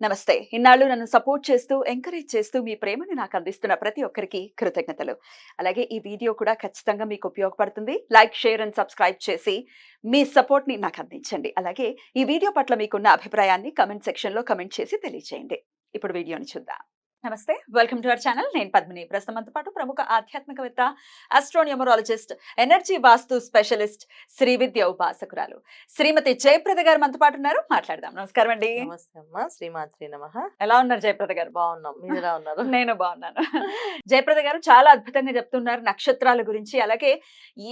నమస్తే. ఇన్నాళ్ళు నన్ను సపోర్ట్ చేస్తూ, ఎంకరేజ్ చేస్తూ మీ ప్రేమని నాకు అందిస్తున్న ప్రతి ఒక్కరికి కృతజ్ఞతలు. అలాగే ఈ వీడియో కూడా ఖచ్చితంగా మీకు ఉపయోగపడుతుంది. లైక్, షేర్ అండ్ సబ్స్క్రైబ్ చేసి మీ సపోర్ట్‌ని నాకు అందించండి. అలాగే ఈ వీడియో పట్ల మీకున్న అభిప్రాయాన్ని కామెంట్ సెక్షన్‌లో కామెంట్ చేసి తెలియజేయండి. ఇప్పుడు వీడియోని చూద్దాం. నమస్తే. Welcome to our channel. నేను పద్మిని. ప్రస్తుతం మనతో పాటు ప్రముఖ ఆధ్యాత్మికవేత్త, ఆస్ట్రోన్యూమరాలజిస్ట్, ఎనర్జీ వాస్తు స్పెషలిస్ట్, శ్రీ విద్య ఉపాసకురాలు శ్రీమతి జయప్రద గారు మనతో పాటు ఉన్నారు. మాట్లాడదాం. నమస్కారం అండి. నమస్తే అమ్మా, శ్రీమాత్రి నమః. ఎలా ఉన్నారు జయప్రద గారు? బాగున్నాం, మీరు ఎలా ఉన్నారు? నేను బాగున్నాను. జయప్రద గారు చాలా అద్భుతంగా చెప్తున్నారు నక్షత్రాల గురించి. అలాగే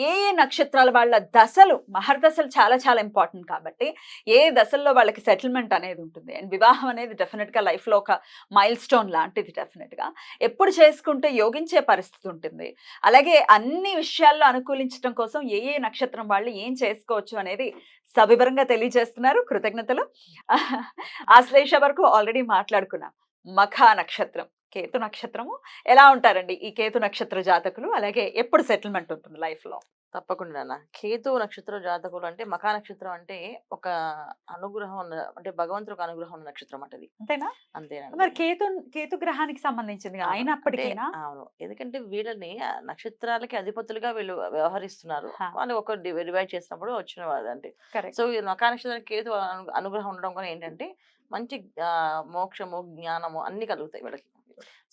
ఏ ఏ నక్షత్రాల వాళ్ళ దశలు, మహర్దశలు చాలా చాలా ఇంపార్టెంట్ కాబట్టి ఏ దశల్లో వాళ్ళకి సెటిల్మెంట్ అనేది ఉంటుంది. అండ్ వివాహం అనేది డెఫినెట్ గా లైఫ్ లో ఒక మైల్ స్టోన్ లాంటిది. డెఫినెట్ గా ఎప్పుడు చేసుకుంటే యోగించే పరిస్థితి ఉంటుంది. అలాగే అన్ని విషయాల్లో అనుకూలించడం కోసం ఏ ఏ నక్షత్రం వాళ్ళు ఏం చేసుకోవచ్చు అనేది సవివరంగా తెలియజేస్తున్నారు. కృతజ్ఞతలు. ఆశ్లేష వరకు ఆల్రెడీ మాట్లాడుకున్నాం. మఖ నక్షత్రం, కేతు నక్షత్రము. ఎలా ఉంటారండి ఈ కేతు నక్షత్ర జాతకులు? అలాగే ఎప్పుడు సెటిల్మెంట్ ఉంటుంది లైఫ్ లో? తప్పకుండా అన్న. కేతు నక్షత్రం జాతకులు అంటే, మఖా నక్షత్రం అంటే ఒక అనుగ్రహం ఉన్న, అంటే భగవంతుడికి అనుగ్రహం ఉన్న నక్షత్రం అంటది. అంతేనా? అంతేనండి. మరి కేతు కేతు గ్రహానికి సంబంధించింది అవును. అయినప్పటికీనా? అవును, ఎందుకంటే వీళ్ళని నక్షత్రాలకి అధిపతులుగా వీళ్ళు వ్యవహరిస్తున్నారు. హా. వాళ్ళు ఒక డివైడ్ చేసినప్పుడు వచ్చిన వాళ్ళు అంటే. కరెక్ట్. సో ఈ మఖా నక్షత్రానికి కేతు అనుగ్రహం ఉండడం కూడా ఏంటంటే మంచి మోక్షము, జ్ఞానము అన్ని కలుగుతాయి వీళ్ళకి.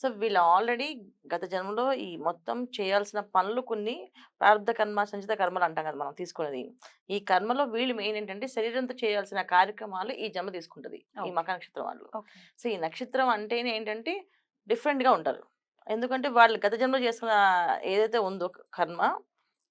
సో వీళ్ళు ఆల్రెడీ గత జన్మలో ఈ మొత్తం చేయాల్సిన పనులు కొన్ని ప్రారంధ కర్మ, సంచిత కర్మలు అంటాం కదా మనం తీసుకునేది. ఈ కర్మలో వీళ్ళు మెయిన్ ఏంటంటే శరీరంతో చేయాల్సిన కార్యక్రమాలు ఈ జన్మ తీసుకుంటది ఈ Okay. మఖ నక్షత్రం వాళ్ళు. ఓకే. సో ఈ నక్షత్రం అంటేనే ఏంటంటే డిఫరెంట్ గా ఉంటారు. ఎందుకంటే వాళ్ళు గత జన్మలో చేసుకున్న ఏదైతే ఉందో కర్మ,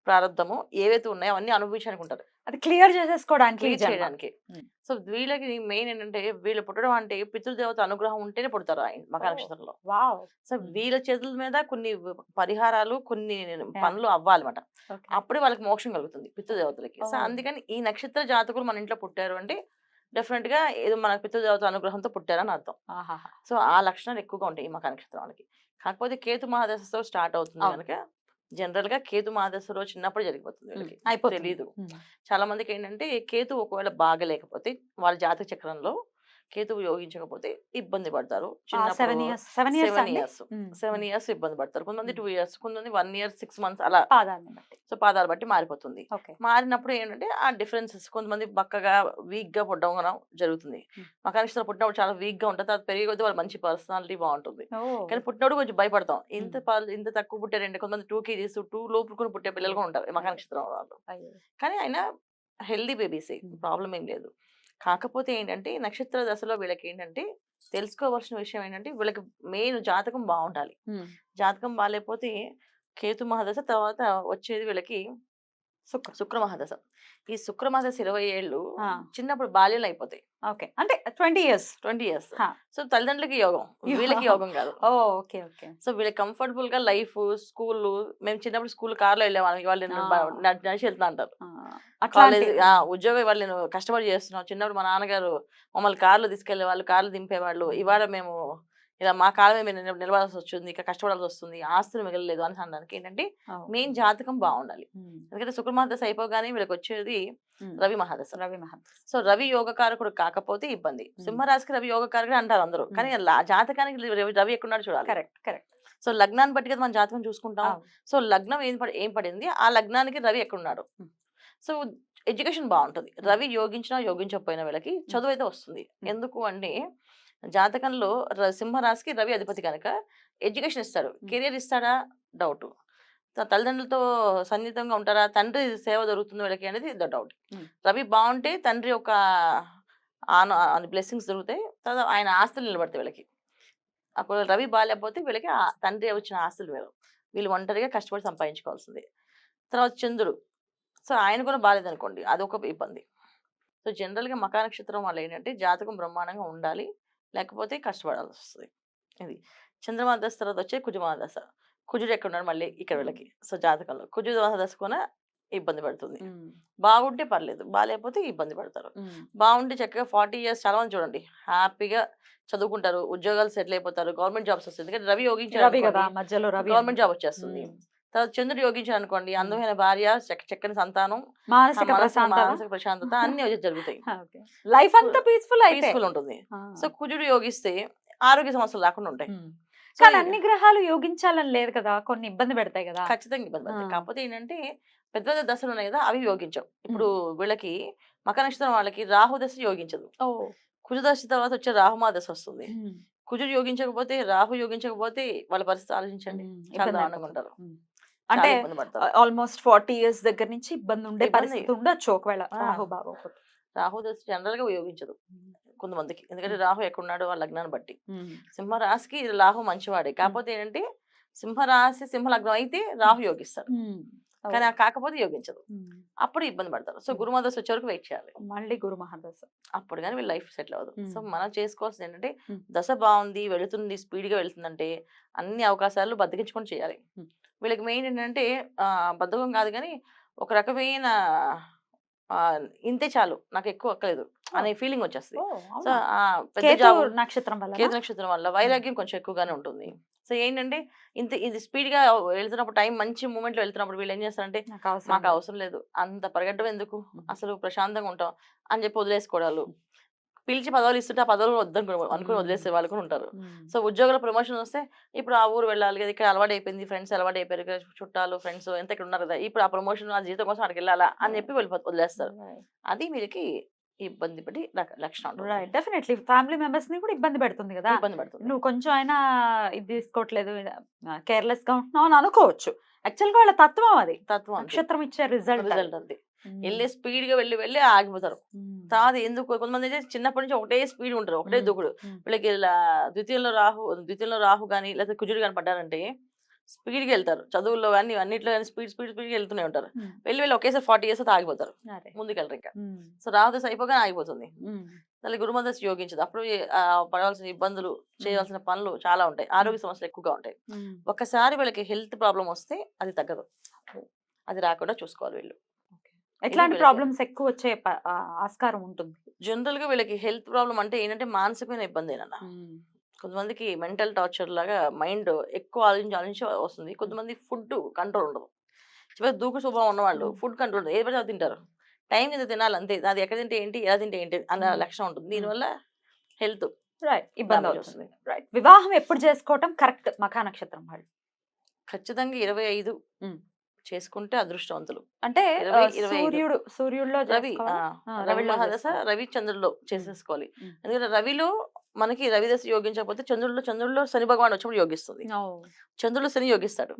ప్రారంధము ఏవైతే ఉన్నాయో అవన్నీ అనుభవించడానికి ఉంటారు, అది క్లియర్ చేసేసుకోవడానికి ఈ క్లియర్ జన్మ. చేయడానికి. ఉమ్. సో వీళ్ళకి మెయిన్ ఏంటంటే వీళ్ళు పుట్టడం అంటే పితృదేవత అనుగ్రహం ఉంటేనే పుడతారు ఆయన మఖ Oh. నక్షత్రంలో. వావ్. సో ఉమ్. వీళ్ళ చేతుల మీద కొన్ని పరిహారాలు, కొన్ని Yeah. పనులు అవ్వాలన్నమాట. ఓకే. అప్పుడే వాళ్ళకి మోక్షం కలుగుతుంది పితృదేవతలకి. So Oh. అందుకని ఈ నక్షత్ర జాతకులు మన ఇంట్లో పుట్టారు అంటే డెఫినెట్ గా ఏదో మన పితృదేవత అనుగ్రహంతో పుట్టారని అర్థం. ఆహాహా. సో ఆ లక్షణాలు ఎక్కువగా ఉంటాయి ఈ మఖ నక్షత్రం వాళ్ళకి. కాకపోతే కేతు మహాదశతో స్టార్ట్ అవుతుంది అవును. కనుక జనరల్ గా కేతు మహాదశలో చిన్నప్పుడు జరిగిపోతుంది ఉమ్. వీళ్ళకి, అయిపోతుంది. తెలీదు. ఉమ్. చాలా మందికి ఏంటంటే కేతు ఒకవేళ బాగలేకపోతే వాళ్ళ జాతక చక్రంలో కేతువు యోగించకపోతే ఇబ్బంది పడతారు ఆ, చిన్నప్పుడు. 7 years. 7 years అండి? ఉమ్. 7 ఉమ్. ఇయర్స్ ఇబ్బంది పడతారు, కొంతమంది ఉమ్. 2 ఇయర్స్, కొంతమంది 1 ఇయర్ 6 months అలా. పాదాలని బట్టి. సో పాదాలు బట్టి మారిపోతుంది. ఓకే. మారినప్పుడు ఏంటంటే ఆ డిఫరెన్సెస్, కొంతమంది బక్కగా వీక్ గా పుట్టడం కూడా జరుగుతుంది. ఉమ్. మఖ నక్షత్రం పుట్టినప్పుడు చాలా వీక్ గా ఉంటుంది, తర్వాత పెరిగే కొద్దీ వాళ్ళ మంచి పర్సనాలిటీ బాగుంటుంది. ఓ. కానీ పుట్టినప్పుడు కొంచెం భయపడతాం, ఇంత ఉమ్. ఇంత తక్కువ పుట్టారంటే. కొంతమంది 2 kgs 2 లోపు కూడా పుట్టే పిల్లలు కూడా ఉంటారు ఈ మఖ నక్షత్రం వాళ్ళు. అయ్యో. కానీ ఆయన హెల్దీ బేబీసే, ఉమ్. ప్రాబ్లం ఏం లేదు. కాకపోతే ఏంటంటే నక్షత్ర దశలో వీళ్ళకి ఏంటంటే తెలుసుకోవాల్సిన విషయం ఏంటంటే వీళ్ళకి మెయిన్ జాతకం బాగుండాలి. ఉమ్. జాతకం బాగాలేకపోతే కేతు మహాదశ తర్వాత వచ్చేది వీళ్ళకి శుక్ర మహాదశ. ఈ శుక్ర మహాదశ 20 ఏళ్ళు ఆ. చిన్నప్పుడు బాల్యంలో అయిపోతాయి, ఓకే. అంటే 20 years. 20 ఇయర్స్. హా. సో తల్లిదండ్రులకి యోగం, వీళ్ళకి యోగం కాదు. ఓ. ఓకే. ఓకే. సో వీళ్ళకి కంఫర్టబుల్ గా లైఫ్, స్కూల్. మేము చిన్నప్పుడు స్కూల్ కార్లో వెళ్ళేవాళ్ళం, వాళ్ళు నడిచి వెళ్తా అంటారు. కాలేజ్ అట్లాంటి. ఉద్యోగం ఇవాళ నేను కష్టపడి చేస్తున్నాం. చిన్నప్పుడు మా నాన్నగారు మమ్మల్ని కార్లో తీసుకెళ్లే వాళ్ళు, కార్లు దింపేవాళ్ళు. ఇవాళ మేము ఇలా మా కాలం మీద నిలబడాల్సి వచ్చింది, ఇక కష్టపడాల్సి వస్తుంది, ఆస్తులు మిగలలేదు అని అనడానికి ఏంటంటే మెయిన్ జాతకం బాగుండాలి. ఎందుకంటే శుక్ర మహాదశ అయిపోగానే వీళ్ళకి వచ్చేది రవి మహాదశ. రవి మహంత్. సో రవి యోగకారకుడు కాకపోతే ఇబ్బంది. సింహరాశికి రవి యోగకారకుడు అంటారు అందరూ, కానీ జాతకానికి రవి ఎక్కడున్నాడు చూడాలి. కరెక్ట్. కరెక్ట్. సో లగ్నాన్ని బట్టి కదా మనం జాతకం చూసుకుంటాం. సో లగ్నం ఏం పడింది, ఆ లగ్నానికి రవి ఎక్కడున్నాడు. సో ఎడ్యుకేషన్ బాగుంటుంది. రవి యోగించినా యోగించకపోయినా వీళ్ళకి చదువు అయితే వస్తుంది. ఎందుకు అంటే జాతకంలో సింహరాశికి రవి అధిపతి కనుక ఎడ్యుకేషన్ ఇస్తాడు. కెరియర్ ఇస్తాడా డౌట్. తల్లిదండ్రులతో సన్నిహితంగా ఉంటారా, తండ్రి సేవ దొరుకుతుంది వీళ్ళకి అనేది డౌట్. రవి బాగుంటే తండ్రి ఒక బ్లెస్సింగ్స్ దొరుకుతాయి, తర్వాత ఆయన ఆస్తులు నిలబడతాయి వీళ్ళకి. అప్పుడు రవి బాగాలేకపోతే వీళ్ళకి ఆ తండ్రి వచ్చిన ఆస్తులు వేరు, వీళ్ళు ఒంటరిగా కష్టపడి సంపాదించుకోవాల్సింది. తర్వాత చంద్రుడు, సో ఆయన కూడా బాగాలేదనుకోండి, అదొక ఇబ్బంది. సో జనరల్గా మఖ నక్షత్రం వాళ్ళు ఏంటంటే జాతకం బ్రహ్మాండంగా ఉండాలి, లేకపోతే కష్టపడాల్సి వస్తుంది. ఇది చంద్రమహాదశ తర్వాత వచ్చే కుజమహాదశ. కుజుడు ఎక్కడ ఉన్నాడు మళ్ళీ ఇక్కడ వీళ్ళకి. సో జాతకంలో కుజుడు మహాదశ కూడా ఇబ్బంది పడుతుంది. బాగుంటే పర్లేదు, బాగాలేకపోతే ఇబ్బంది పడతారు. బాగుంటే చక్కగా 40 ఇయర్స్ చాలా మంది చూడండి హ్యాపీగా చదువుకుంటారు, ఉద్యోగాలు సెటిల్ అయిపోతారు, గవర్నమెంట్ జాబ్స్ వస్తుంది. ఎందుకంటే రవి యోగించారు, రవి కదా మధ్యలో రవి. గవర్నమెంట్ జాబ్ వచ్చేస్తుంది. తర్వాత చంద్రుడు యోగించాడు అనుకోండి, అందమైన భార్య, చక్కని సంతానం, మానసిక ప్రశాంతత మానసిక ప్రశాంతత అన్ని జరుగుతాయి. లైఫ్ అంతా పీస్ఫుల్ అయితే పీస్ఫుల్ ఉంటుంది. సో కుజుడు యోగిస్తే ఆరోగ్య సమస్యలు రాకుండా ఉంటాయి. సో కానీ అన్ని గ్రహాలు యోగించాలని లేదు కదా, కొన్ని ఇబ్బంది పెడతాయి కదా. ఖచ్చితంగా ఇబ్బంది పడతాయి. కాకపోతే ఏంటంటే పెద్ద పెద్ద దశలు ఉన్నాయి కదా, అవి యోగించవు. ఇప్పుడు వీళ్ళకి మకర నక్షత్రం వాళ్ళకి రాహు దశ యోగించదు. కుజ దశ తర్వాత వచ్చే రాహుమా దశ వస్తుంది. కుజుడు యోగించకపోతే, రాహు యోగించకపోతే వాళ్ళ పరిస్థితి ఆలోచించండి, చాలా దారుణంగా ఉంటారు. అంటే ఆల్మోస్ట్ 40 years దగ్గర నుంచి ఇబ్బంది ఉండే పరిస్థితి ఉండొచ్చు ఒకవేళ రాహు బాగోకపోతే. రాహు దశ జనరల్ గా యోగించదు కొంతమందికి, ఎందుకంటే రాహు ఎక్కడున్నాడు వాళ్ళ లగ్నాన్ని బట్టి. సింహరాశికి రాహు మంచివాడే, కాకపోతే ఏంటంటే సింహరాశి సింహ లగ్నం అయితే రాహు యోగిస్తాడు, కానీ కాకపోతే యోగించదు, అప్పుడు ఇబ్బంది పడతారు. సో గురు మహాదశ వచ్చే వరకు వెయిట్ చేయాలి, మళ్ళీ గురు మహాదశ అప్పుడు కానీ వీళ్ళ లైఫ్ సెటిల్ అవ్వదు. సో మనం చేసుకోవాల్సింది ఏంటంటే దశ బాగుంది, వెళుతుంది, స్పీడ్ గా వెళ్తుందంటే అన్ని అవకాశాలు బద్దకించుకొని చేయాలి. వీళ్ళకి మెయిన్ ఏంటంటే బద్ధకం కాదు కానీ ఒక రకమైన ఇంతే చాలు, నాకు ఎక్కువ అక్కలేదు అనే ఫీలింగ్ వచ్చేస్తుంది. సో కేతు నక్షత్రం వల్ల వైరాగ్యం కొంచెం ఎక్కువగానే ఉంటుంది. సో ఏంటంటే ఇది స్పీడ్ గా వెళ్తున్నప్పుడు, టైం మంచి మూమెంట్ లో వెళ్తున్నప్పుడు వీళ్ళు ఏం చేస్తారంటే మాకు అవసరం లేదు, అంత పరిగెట్టడం ఎందుకు, అసలు ప్రశాంతంగా ఉంటాం అని చెప్పి వదిలేసుకోవడాలు. పిలిచి పదవులు ఇస్తుంటే ఆ పదవులు అనుకుని వదిలేసే వాళ్ళు కూడా ఉంటారు. సో ఉద్యోగుల ప్రమోషన్ వస్తే ఇప్పుడు ఆ ఊరు వెళ్ళాలి కదా, ఇక్కడ అలవాటు అయిపోయింది, ఫ్రెండ్స్ అలవాటు అయిపోయారు కదా, చుట్టాలు ఫ్రెండ్స్ ఎంత ఇక్కడ ఉన్నారు కదా, ఇప్పుడు ఆ ప్రమోషన్ ఆ జీతం కోసం అక్కడికి వెళ్ళాలా అని చెప్పి వదిలేస్తారు. అది వీరికి ఇబ్బంది పడి లక్షణం. డెఫినెట్లీ ఫ్యామిలీ మెంబర్స్ ని కూడా ఇబ్బంది పెడుతుంది కదా, ఇబ్బంది పడుతుంది. నువ్వు కొంచెం అయినా ఇది తీసుకోవట్లేదు, కేర్లెస్ గా ఉంటున్నావు అని అనుకోవచ్చు. యాక్చువల్ గా వాళ్ళ తత్వం అది, నక్షత్రం ఇచ్చే రిజల్ట్ అది. వెళ్ళి స్పీడ్ గా వెళ్ళి ఆగిపోతారు. తర్వాత ఎందుకు కొంతమంది అయితే చిన్నప్పటి నుంచి ఒకటే స్పీడ్ ఉంటారు, ఒకటే దూకుడు. వీళ్ళకి ద్వితీయంలో రాహు కానీ లేకపోతే కుజుడు కానీ పడ్డారంటే స్పీడ్ గా వెళ్తారు, చదువుల్లో కానీ అన్నిట్లో కానీ స్పీడ్ గా వెళ్తూనే ఉంటారు. వెళ్ళి ఒకేసారి 40 years ఆగిపోతారు, ముందుకెళ్ళరు ఇంకా. సో రాహుదశ అయిపోగానే ఆగిపోతుంది. దాని గురుమదశ యోగించదు, అప్పుడు పడాల్సిన ఇబ్బందులు, చేయాల్సిన పనులు చాలా ఉంటాయి, ఆరోగ్య సమస్యలు ఎక్కువగా ఉంటాయి. ఒక్కసారి వీళ్ళకి హెల్త్ ప్రాబ్లం వస్తే అది తగ్గదు, అది రాకుండా చూసుకోవాలి వీళ్ళు. ఎట్లాంటి ప్రాబ్లమ్స్ ఎక్కువ వచ్చే ఆస్కారం ఉంటుంది? జనరల్ గా వీళ్ళకి హెల్త్ ప్రాబ్లం అంటే ఏంటంటే మానసికమైన ఇబ్బంది ఏనన్నా. కొంతమందికి మెంటల్ టార్చర్ లాగా మైండ్ ఎక్కువ ఆలోచించి వస్తుంది. కొంతమంది ఫుడ్ కంట్రోల్ ఉండదు, చివరి దూకు స్వభావం ఉన్నవాళ్ళు ఫుడ్ కంట్రోల్ ఉండదు, ఏది పడితే అది తింటారు, టైం కింద తినాలి అంతే, అది ఎక్కడ తింటే ఏంటి, ఎలా తింటే ఏంటి అన్న లక్షణం ఉంటుంది. దీనివల్ల హెల్త్ ఇబ్బంది వస్తుంది. వివాహం ఎప్పుడు చేసుకోవటం కరెక్ట్ మఖా నక్షత్రం వాళ్ళు? ఖచ్చితంగా 25 చేసుకుంటే అదృష్టవంతులు. అంటే సూర్యుడిలో రవి మహాదశ రవి చంద్రుల్లో చేసేసుకోవాలి. ఎందుకంటే రవిలో మనకి రవి దశ యోగించకపోతే చంద్రుల్లో శని భగవాన్ వచ్చినప్పుడు యోగిస్తుంది, చంద్రుల్లో శని యోగిస్తాడు.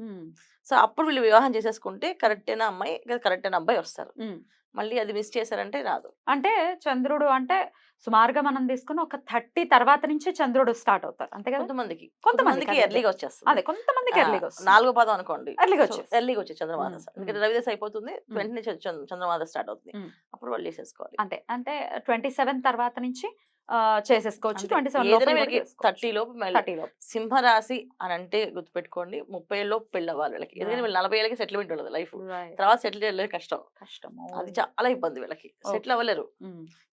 సో అప్పుడు వీళ్ళు వివాహం చేసేసుకుంటే కరెక్ట్ అయిన అమ్మాయి కరెక్ట్ అయిన అబ్బాయి వస్తారు. మళ్ళీ అది మిస్ చేశారంటే రాదు. అంటే చంద్రుడు అంటే సుమారుగా మనం తీసుకుని ఒక 30 తర్వాత నుంచి చంద్రుడు స్టార్ట్ అవుతారు అంతే కదా. కొంతమందికి ఎర్లీగా వచ్చేస్తుంది, అదే కొంతమందికి ఎర్లీగా వస్తుంది. 4వ పాదం అనుకోండి ఎర్లీగా వచ్చే చంద్రమాద, ఎందుకంటే రవిదశ అయిపోతుంది, వెంటనే చంద్రమాద స్టార్ట్ అవుతుంది, అప్పుడు వాళ్ళు చేసేసుకోవాలి. అంటే 27 తర్వాత నుంచి చేసేసుకోవచ్చు. 30 లోపు. సింహరాశి అని అంటే గుర్తుపెట్టుకోండి, 30 లోపు పెళ్ళి అవ్వాలి వీళ్ళకి, ఎందుకంటే వీళ్ళు 40 ఏళ్ళకి సెటిల్మెంట్ ఉండదు లైఫ్, తర్వాత సెటిల్ చేయలేదు కష్టం, అది చాలా ఇబ్బంది వీళ్ళకి, సెటిల్ అవ్వలేరు.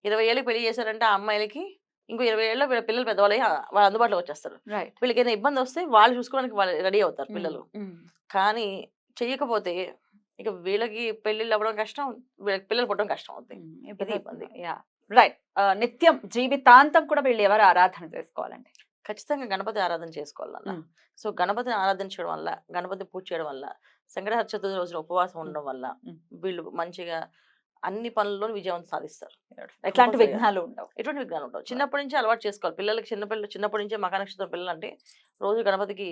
20 ఏళ్ళకి పెళ్లి చేశారంటే ఆ అమ్మాయిలకి ఇంకో 20 ఏళ్ళలో వీళ్ళ పిల్లలు పెద్దవాళ్ళు వాళ్ళ అందుబాటులో వచ్చేస్తారు. వీళ్ళకి ఏదైనా ఇబ్బంది వస్తే వాళ్ళు చూసుకోవడానికి వాళ్ళు రెడీ అవుతారు పిల్లలు. కానీ చెయ్యకపోతే ఇక వీళ్ళకి పెళ్లిళ్ళు అవ్వడం కష్టం, వీళ్ళకి పిల్లలు పుట్టడం కష్టం అవుతాయి, ఇది ఇబ్బంది. రైట్. నిత్యం జీవితాంతం కూడా వీళ్ళు ఎవరు ఆరాధన చేసుకోవాలండి? ఖచ్చితంగా గణపతి ఆరాధన చేసుకోవాలన్న. సో గణపతిని ఆరాధించడం వల్ల, గణపతి పూజ చేయడం వల్ల, సంకటహర చతుర్థి రోజున ఉపవాసం ఉండడం వల్ల వీళ్ళు మంచిగా అన్ని పనుల్లో విజయవంతం సాధిస్తారు. ఎట్లాంటి విఘ్నాలు ఉండవు, ఎటువంటి విఘ్నాలు ఉండవు. చిన్నప్పటి నుంచి అలవాటు చేసుకోవాలి పిల్లలకి. చిన్నప్పటి నుంచే మఖా నక్షత్రం పిల్లలు అంటే రోజు గణపతికి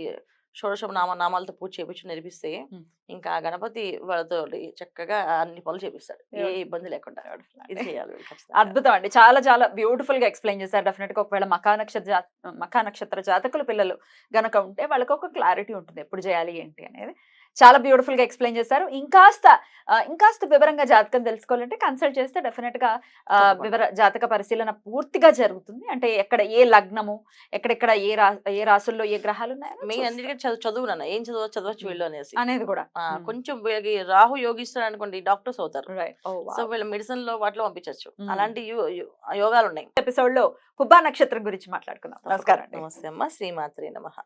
షోడశ నామాలతో పూజ చేపించి నేర్పిస్తే ఇంకా గణపతి వాళ్ళతో చక్కగా అన్ని పనులు చేపిస్తాడు, ఏ ఇబ్బంది లేకుండా. ఇది చేయాలి. అద్భుతం అండి, చాలా చాలా బ్యూటిఫుల్ గా ఎక్స్ప్లెయిన్ చేశారు. డెఫినెట్ గా ఒకవేళ మఖా నక్షత్ర జాతకుల పిల్లలు గనక ఉంటే వాళ్ళకి ఒక క్లారిటీ ఉంటుంది ఎప్పుడు చేయాలి ఏంటి అనేది. చాలా బ్యూటిఫుల్ గా ఎక్స్ప్లెయిన్ చేశారు. ఇంకాస్త వివరంగా జాతకం తెలుసుకోవాలంటే కన్సల్ట్ చేస్తే డెఫినెట్ గా జాతక పరిశీలన పూర్తిగా జరుగుతుంది. అంటే ఎక్కడ ఏ లగ్నము, ఎక్కడెక్కడ ఏ రాసుల్లో ఏ గ్రహాలు ఉన్నాయి, చదువు ఏం చదవచ్చు వీళ్ళు అనేది కూడా కొంచెం రాహు యోగిస్తాడు అనుకోండి, డాక్టర్స్ అవుతారు. సో వీళ్ళ మెడిసిన్ లో వాటిలో పంపించవచ్చు, అలాంటి యోగాలు ఉన్నాయి. ఎపిసోడ్ లో పుబ్బా నక్షత్రం గురించి మాట్లాడుకుందాం. నమస్కారం. నమస్తే అమ్మ, శ్రీమాత్రే నమః.